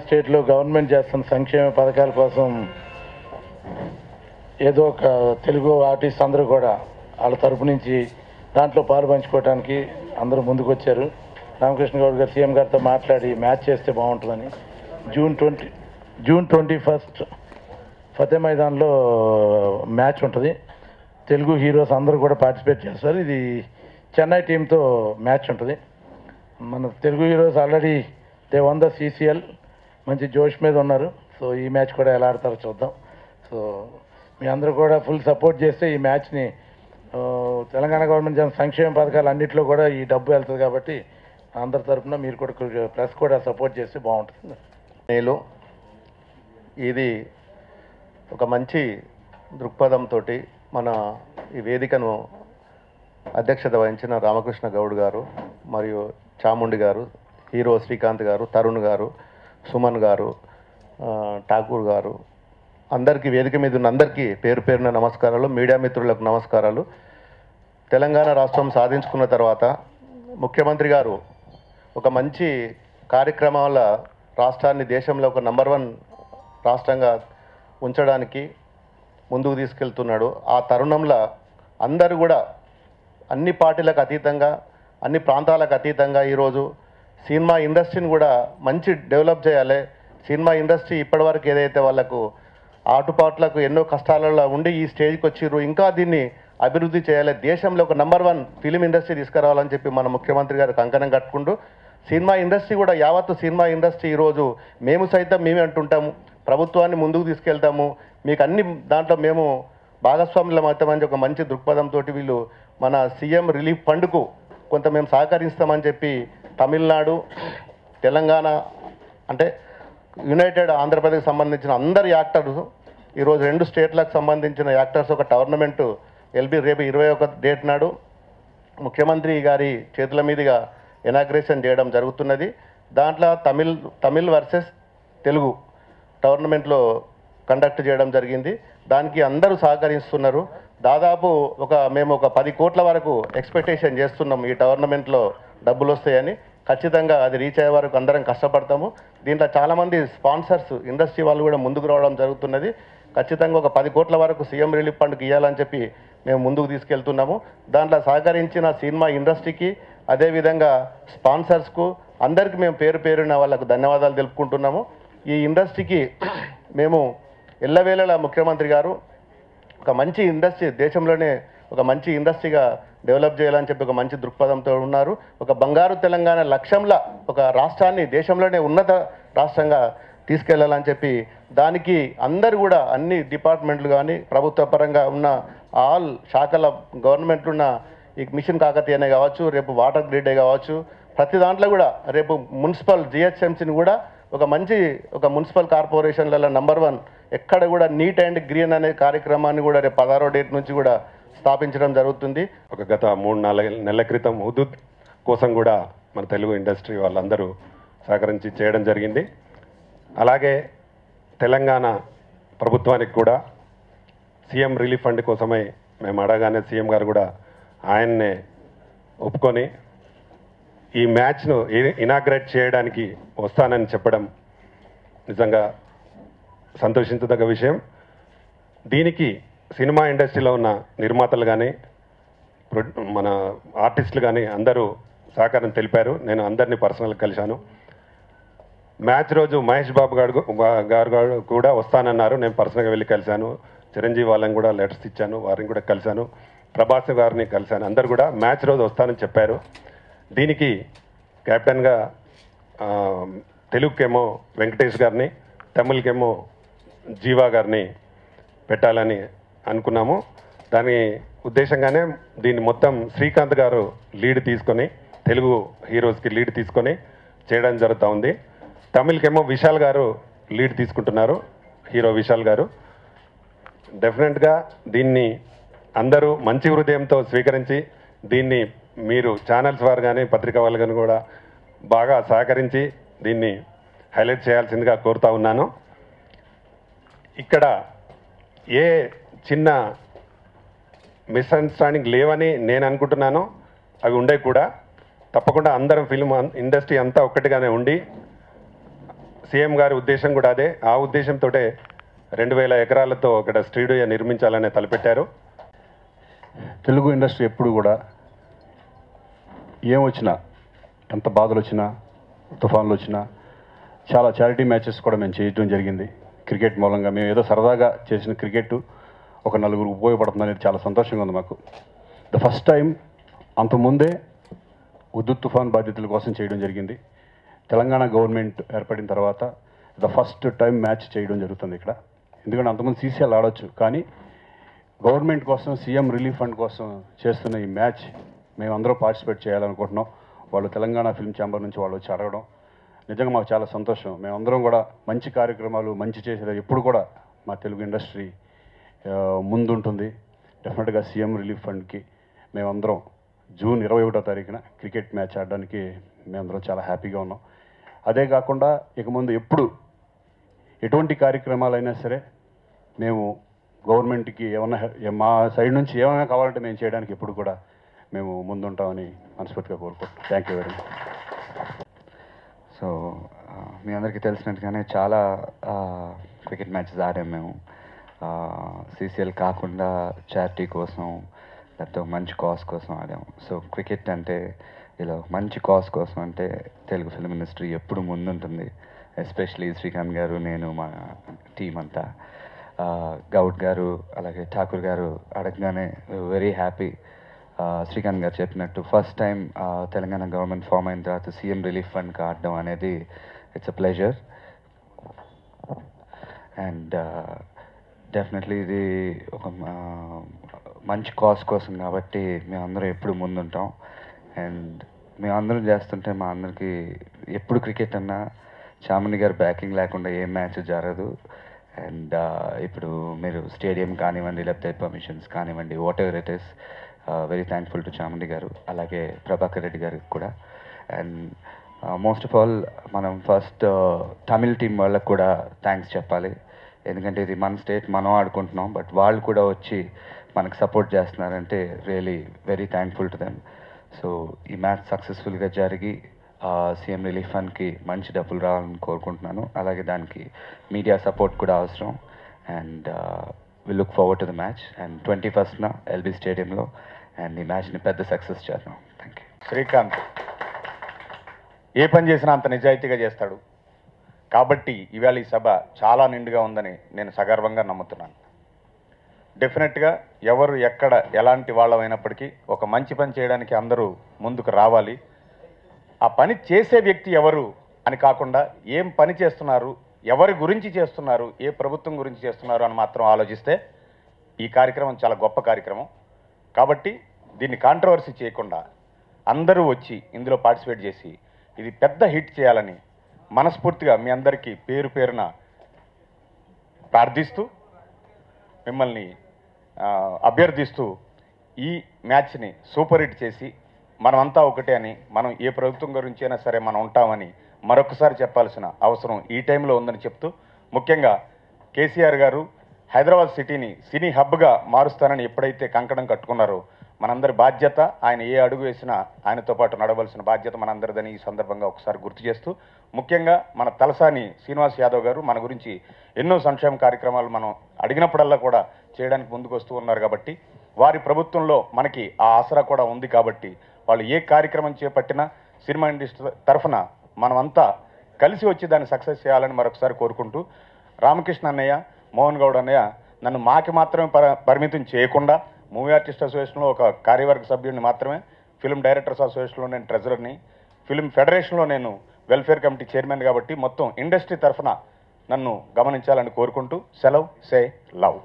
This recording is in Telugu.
స్టేట్లో గవర్నమెంట్ చేస్తున్న సంక్షేమ పథకాల కోసం ఏదో ఒక తెలుగు ఆర్టిస్ట్ అందరూ కూడా వాళ్ళ తరపు నుంచి దాంట్లో పాలు పంచుకోవడానికి అందరూ ముందుకు వచ్చారు. రామకృష్ణ గౌడ్ గారు సీఎం గారితో మాట్లాడి మ్యాచ్ చేస్తే బాగుంటుందని జూన్ 21 ఫతే మైదాన్లో మ్యాచ్ ఉంటుంది. తెలుగు హీరోస్ అందరూ కూడా పార్టిసిపేట్ చేస్తారు. ఇది చెన్నై టీంతో మ్యాచ్ ఉంటుంది. మన Telugu heroes already they one the CCL మంచి జోష్ మీద ఉన్నారు. సో ఈ మ్యాచ్ కూడా ఎలా ఆడతారో చూద్దాం. సో మీ అందరూ కూడా ఫుల్ సపోర్ట్ చేస్తే ఈ మ్యాచ్ని తెలంగాణ గవర్నమెంట్ సంక్షేమ పథకాలు అన్నింటిలో కూడా ఈ డబ్బు వెళ్తుంది కాబట్టి అందరి తరఫున మీరు కూడా ప్లస్ కూడా సపోర్ట్ చేస్తే బాగుంటుంది. నేను ఇది ఒక మంచి దృక్పథంతో మన ఈ వేదికను అధ్యక్షత వహించిన రామకృష్ణ గౌడ్ గారు మరియు చాముండి గారు, హీరో శ్రీకాంత్ గారు, తరుణ్ గారు, సుమన్ గారు, ఠాకూర్ గారు, అందరికీ వేదిక మీద ఉన్న అందరికీ పేరు పేరున నమస్కారాలు. మీడియా మిత్రులకు నమస్కారాలు. తెలంగాణ రాష్ట్రం సాధించుకున్న తర్వాత ముఖ్యమంత్రి గారు ఒక మంచి కార్యక్రమాల రాష్ట్రాన్ని దేశంలో ఒక నంబర్ 1 రాష్ట్రంగా ఉంచడానికి ముందుకు తీసుకెళ్తున్నాడు. ఆ తరుణంలో అందరూ కూడా అన్ని పార్టీలకు అతీతంగా, అన్ని ప్రాంతాలకు అతీతంగా ఈరోజు సినిమా ఇండస్ట్రీని కూడా మంచి డెవలప్ చేయాలి. సినిమా ఇండస్ట్రీ ఇప్పటివరకు ఏదైతే వాళ్ళకు ఆటుపాట్లకు ఎన్నో కష్టాలలో ఉండి ఈ స్టేజ్కి వచ్చిర్రు, ఇంకా దీన్ని అభివృద్ధి చేయాలి, దేశంలో ఒక నంబర్ 1 ఫిలిం ఇండస్ట్రీ తీసుకురావాలని చెప్పి మన ముఖ్యమంత్రి గారు కంకణం కట్టుకుంటూ సినిమా ఇండస్ట్రీ కూడా యావత్తు సినిమా ఇండస్ట్రీ ఈరోజు మేము సైతం మేమే అంటుంటాము, ప్రభుత్వాన్ని ముందుకు తీసుకెళ్తాము, మీకు అన్ని దాంట్లో మేము భాగస్వాములం అవుతామని ఒక మంచి దృక్పథంతో వీళ్ళు మన సీఎం రిలీఫ్ ఫండ్కు కొంత మేము సహకరిస్తామని చెప్పి తమిళనాడు, తెలంగాణ అంటే యునైటెడ్ ఆంధ్రప్రదేశ్ సంబంధించిన అందరు యాక్టర్స్ ఈరోజు 2 స్టేట్లకు సంబంధించిన యాక్టర్స్ ఒక టోర్నమెంటు రేపు 21 డేట్ నాడు ముఖ్యమంత్రి గారి చేతుల మీదుగా ఇనాగ్రేషన్ చేయడం జరుగుతున్నది. దాంట్లో తమిళ్ వర్సెస్ తెలుగు టోర్నమెంట్లో కండక్ట్ చేయడం జరిగింది. దానికి అందరూ సహకరిస్తున్నారు. దాదాపు మేము ఒక 10 కోట్ల వరకు ఎక్స్పెక్టేషన్ చేస్తున్నాం ఈ టోర్నమెంట్లో డబ్బులు వస్తాయని. ఖచ్చితంగా అది రీచ్ అయ్యే వరకు అందరం కష్టపడతాము. దీంట్లో చాలామంది స్పాన్సర్స్ ఇండస్ట్రీ వాళ్ళు కూడా ముందుకు రావడం జరుగుతున్నది. ఖచ్చితంగా ఒక 10 కోట్ల వరకు సీఎం రిలీఫ్ ఫండ్కి ఇవ్వాలని చెప్పి మేము ముందుకు తీసుకెళ్తున్నాము. దాంట్లో సహకరించిన సినిమా ఇండస్ట్రీకి, అదేవిధంగా స్పాన్సర్స్కు అందరికీ మేము పేరు పేరున వాళ్ళకు ధన్యవాదాలు తెలుపుకుంటున్నాము. ఈ ఇండస్ట్రీకి మేము ఎల్లవేళలా ముఖ్యమంత్రి గారు ఒక మంచి ఇండస్ట్రీ, దేశంలోనే ఒక మంచి ఇండస్ట్రీగా డెవలప్ చేయాలని చెప్పి ఒక మంచి దృక్పథంతో ఉన్నారు. ఒక బంగారు తెలంగాణ లక్ష్యంలో ఒక రాష్ట్రాన్ని దేశంలోనే ఉన్నత రాష్ట్రంగా తీసుకెళ్లాలని చెప్పి దానికి అందరూ కూడా అన్ని డిపార్ట్మెంట్లు కానీ ప్రభుత్వ పరంగా ఉన్న ఆల్ శాఖల గవర్నమెంట్లు ఉన్న ఈ మిషన్ కాకతీయనే కావచ్చు, రేపు వాటర్ గ్రిడే కావచ్చు, ప్రతి దాంట్లో కూడా రేపు మున్సిపల్ GHMCని కూడా ఒక మున్సిపల్ కార్పొరేషన్లలో నంబర్ 1 ఎక్కడ కూడా నీట్ అండ్ గ్రీన్ అనే కార్యక్రమాన్ని కూడా రేపు 16వ డేట్ నుంచి కూడా స్థాపించడం జరుగుతుంది. గత 3-4 నెలల క్రితం హుదూద్ కోసం కూడా మన తెలుగు ఇండస్ట్రీ వాళ్ళందరూ సహకరించి చేయడం జరిగింది. అలాగే తెలంగాణ ప్రభుత్వానికి కూడా సీఎం రిలీఫ్ ఫండ్ కోసమై మేము అడగానే సీఎం గారు కూడా ఆయన్నే ఒప్పుకొని ఈ మ్యాచ్ను ఇనాగ్రేట్ చేయడానికి వస్తానని చెప్పడం నిజంగా సంతోషించదగ్గ విషయం. దీనికి సినిమా ఇండస్ట్రీలో ఉన్న నిర్మాతలు కానీ మన ఆర్టిస్టులు కానీ అందరూ సహకారం తెలిపారు. నేను అందరినీ పర్సనల్గా కలిశాను. మ్యాచ్ రోజు మహేష్ బాబు గారు కూడా వస్తానన్నారు. నేను పర్సనల్గా వెళ్ళి కలిశాను. చిరంజీవి వాళ్ళని కూడా లెటర్స్ ఇచ్చాను, వారిని కూడా కలిశాను. ప్రభాస్ గారిని కలిశాను. అందరు కూడా మ్యాచ్ రోజు వస్తానని చెప్పారు. దీనికి కెప్టెన్గా తెలుగుకేమో వెంకటేష్ గారిని, తమిళ్కేమో జీవా గారిని పెట్టాలని అనుకున్నాము. దాని ఉద్దేశంగానే దీన్ని మొత్తం శ్రీకాంత్ గారు లీడ్ తీసుకొని, తెలుగు హీరోస్కి లీడ్ తీసుకొని చేయడం జరుగుతూ ఉంది. తమిళ్కేమో విశాల్ గారు లీడ్ తీసుకుంటున్నారు, హీరో విశాల్ గారు. డెఫినెట్గా దీన్ని అందరూ మంచి హృదయంతో స్వీకరించి దీన్ని మీరు ఛానల్స్ వారు కానీ పత్రికా వాళ్ళు కానీ కూడా బాగా సహకరించి దీన్ని హైలైట్ చేయాల్సిందిగా కోరుతా ఉన్నాను. ఇక్కడ ఏ చిన్న మిస్అండర్స్టాండింగ్ లేవని నేను అనుకుంటున్నాను. అవి ఉండే కూడా తప్పకుండా అందరం ఫిల్మ్ ఇండస్ట్రీ అంతా ఒక్కటిగానే ఉండి సీఎం గారి ఉద్దేశం కూడా అదే. ఆ ఉద్దేశంతో 2000 ఎకరాలతో అక్కడ స్టూడియో నిర్మించాలనే తలపెట్టారు. తెలుగు ఇండస్ట్రీ ఎప్పుడు కూడా ఏమొచ్చినా, ఎంత బాధలు వచ్చినా, తుఫాన్లు వచ్చినా చాలా చారిటీ మ్యాచెస్ కూడా మేము చేయడం జరిగింది. క్రికెట్ మూలంగా మేము ఏదో సరదాగా చేసిన క్రికెట్ ఒక నలుగురు ఉపయోగపడుతుంది అనేది చాలా సంతోషంగా ఉంది మాకు. ద ఫస్ట్ టైం అంతకుముందే ఉద్దుత్ తుఫాన్ బాధితుల కోసం చేయడం జరిగింది. తెలంగాణ గవర్నమెంట్ ఏర్పడిన తర్వాత ద ఫస్ట్ టైం మ్యాచ్ చేయడం జరుగుతుంది ఇక్కడ. ఎందుకంటే అంతకుముందు సీసీఎల్ ఆడవచ్చు, కానీ గవర్నమెంట్ కోసం, సీఎం రిలీఫ్ ఫండ్ కోసం చేస్తున్న ఈ మ్యాచ్ మేమందరూ పార్టిసిపేట్ చేయాలనుకుంటున్నాం. వాళ్ళు తెలంగాణ ఫిల్మ్ ఛాంబర్ నుంచి వాళ్ళు వచ్చి అడగడం నిజంగా మాకు చాలా సంతోషం. మేమందరం కూడా మంచి కార్యక్రమాలు, మంచి చేసేది ఎప్పుడు కూడా మా తెలుగు ఇండస్ట్రీ ముందుంటుంది. డెఫినెట్గా సీఎం రిలీఫ్ ఫండ్కి మేమందరం జూన్ 21వ తారీఖున క్రికెట్ మ్యాచ్ ఆడడానికి మేమందరం చాలా హ్యాపీగా ఉన్నాం. అదే కాకుండా ఇక ముందు ఎప్పుడు ఎటువంటి కార్యక్రమాలైనా సరే మేము గవర్నమెంట్కి ఏమన్నా మా సైడ్ నుంచి ఏమైనా కావాలంటే మేము చేయడానికి ఎప్పుడు కూడా మేము ముందుంటామని మనస్ఫూర్తిగా కోరుకుంటున్నాం. Thank you very much. So మీ అందరికీ తెలిసినట్టుగానే చాలా క్రికెట్ మ్యాచెస్ ఆడాము మేము. సీసీఎల్ కాకుండా చారిటీ కోసం, లేకపోతే మంచి కాజ్ కోసం ఆడాము. సో క్రికెట్ అంటే ఇలా మంచి కాజ్ కోసం అంటే తెలుగు ఫిల్మ్ ఇండస్ట్రీ ఎప్పుడు ముందుంటుంది. ఎస్పెషలీ శ్రీకాంత్ గారు, నేను, మా టీం అంతా, గౌడ్ గారు, అలాగే ఠాకూర్ గారు అడగగానే వెరీ హ్యాపీ. శ్రీకాంత్ గారు చెప్పినట్టు first time Telangana government form అయిన తర్వాత సీఎం రిలీఫ్ ఫండ్కి ఆడడం అనేది it's a pleasure. And definitely ఇది ఒక మంచి కాజ్ కోసం కాబట్టి మేమందరం ఎప్పుడు ముందుంటాం. అండ్ మేమందరం చేస్తుంటే మా అందరికీ ఎప్పుడు క్రికెట్ అన్నా చాముండి గారు బ్యాకింగ్ లేకుండా ఏ మ్యాచ్ జరగదు. అండ్ ఇప్పుడు మీరు స్టేడియం కానివ్వండి, లేకపోతే పర్మిషన్స్ కానివ్వండి, what ever it is, very thankful to Chamundi గారు, అలాగే ప్రభాకర్ రెడ్డి గారికి కూడా. అండ్ మోస్ట్ ఆఫ్ ఆల్ మనం ఫస్ట్ తమిళ్ టీం వాళ్ళకు కూడా థ్యాంక్స్ చెప్పాలి. ఎందుకంటే ఇది మన స్టేట్, మనం ఆడుకుంటున్నాం, బట్ వాళ్ళు కూడా వచ్చి మనకు సపోర్ట్ చేస్తున్నారంటే really very thankful to them. So ఈ మ్యాచ్ సక్సెస్ఫుల్గా జరిగి సీఎం రిలీఫ్ ఫండ్కి మంచి డబ్బులు రావాలని కోరుకుంటున్నాను. అలాగే దానికి మీడియా సపోర్ట్ కూడా అవసరం. And we look forward to the match and 21st L B స్టేడియంలో అండ్ ఈ మ్యాచ్ని పెద్ద సక్సెస్ చేద్దాం. Thank you. శ్రీకాంత్ ఏ పని చేసినా అంత నిజాయితీగా చేస్తాడు కాబట్టి ఇవాళ ఈ సభ చాలా నిండుగా ఉందని నేను సగర్వంగా నమ్ముతున్నాను. డెఫినెట్గా ఎవరు ఎక్కడ ఎలాంటి వాళ్ళమైనప్పటికీ ఒక మంచి పని చేయడానికి అందరూ ముందుకు రావాలి. ఆ పని చేసే వ్యక్తి ఎవరు అని కాకుండా ఏం పని చేస్తున్నారు, ఎవరి గురించి చేస్తున్నారు, ఏ ప్రభుత్వం గురించి చేస్తున్నారు అని మాత్రం ఆలోచిస్తే ఈ కార్యక్రమం చాలా గొప్ప కార్యక్రమం. కాబట్టి దీన్ని కాంట్రవర్సీ చేయకుండా అందరూ వచ్చి ఇందులో పార్టిసిపేట్ చేసి ఇది పెద్ద హిట్ చేయాలని మనస్ఫూర్తిగా మీ అందరికీ పేరు పేరున ప్రార్థిస్తూ మిమ్మల్ని అభ్యర్థిస్తూ ఈ మ్యాచ్ని సూపర్ హిట్ చేసి మనమంతా ఒకటే అని, మనం ఏ ప్రభుత్వం గురించి అయినా సరే మనం ఉంటామని మరొకసారి చెప్పాల్సిన అవసరం ఈ టైంలో ఉందని చెప్తూ, ముఖ్యంగా కేసీఆర్ గారు హైదరాబాద్ సిటీని సినీ హబ్గా మారుస్తానని ఎప్పుడైతే కంకణం కట్టుకున్నారో మనందరి బాధ్యత, ఆయన ఏ అడుగు వేసినా ఆయనతో పాటు నడవలసిన బాధ్యత మనందరిదని ఈ సందర్భంగా ఒకసారి గుర్తు చేస్తూ, ముఖ్యంగా మన తలసాని శ్రీనివాస్ యాదవ్ గారు మన గురించి ఎన్నో సంక్షేమ కార్యక్రమాలు మనం అడిగినప్పుడల్లా కూడా చేయడానికి ముందుకు వస్తూ ఉన్నారు. కాబట్టి వారి ప్రభుత్వంలో మనకి ఆ ఆసరా కూడా ఉంది. కాబట్టి వాళ్ళు ఏ కార్యక్రమం చేపట్టినా సినిమా ఇండస్ట్రీ తరఫున మనమంతా కలిసి వచ్చి దాన్ని సక్సెస్ చేయాలని మరొకసారి కోరుకుంటూ, రామకృష్ణ అన్నయ్య, మోహన్ గౌడ్ అన్నయ్య నన్ను మాకి మాత్రమే పరిమితం చేయకుండా మూవీ ఆర్టిస్ట్ అసోసియేషన్లో ఒక కార్యవర్గ సభ్యుడిని మాత్రమే, ఫిల్మ్ డైరెక్టర్స్ అసోసియేషన్లో నేను ట్రెజరర్ని, ఫిల్మ్ ఫెడరేషన్లో నేను వెల్ఫేర్ కమిటీ చైర్మన్. కాబట్టి మొత్తం ఇండస్ట్రీ తరఫున నన్ను గమనించాలని కోరుకుంటూ సెలవ్, సే లవ్.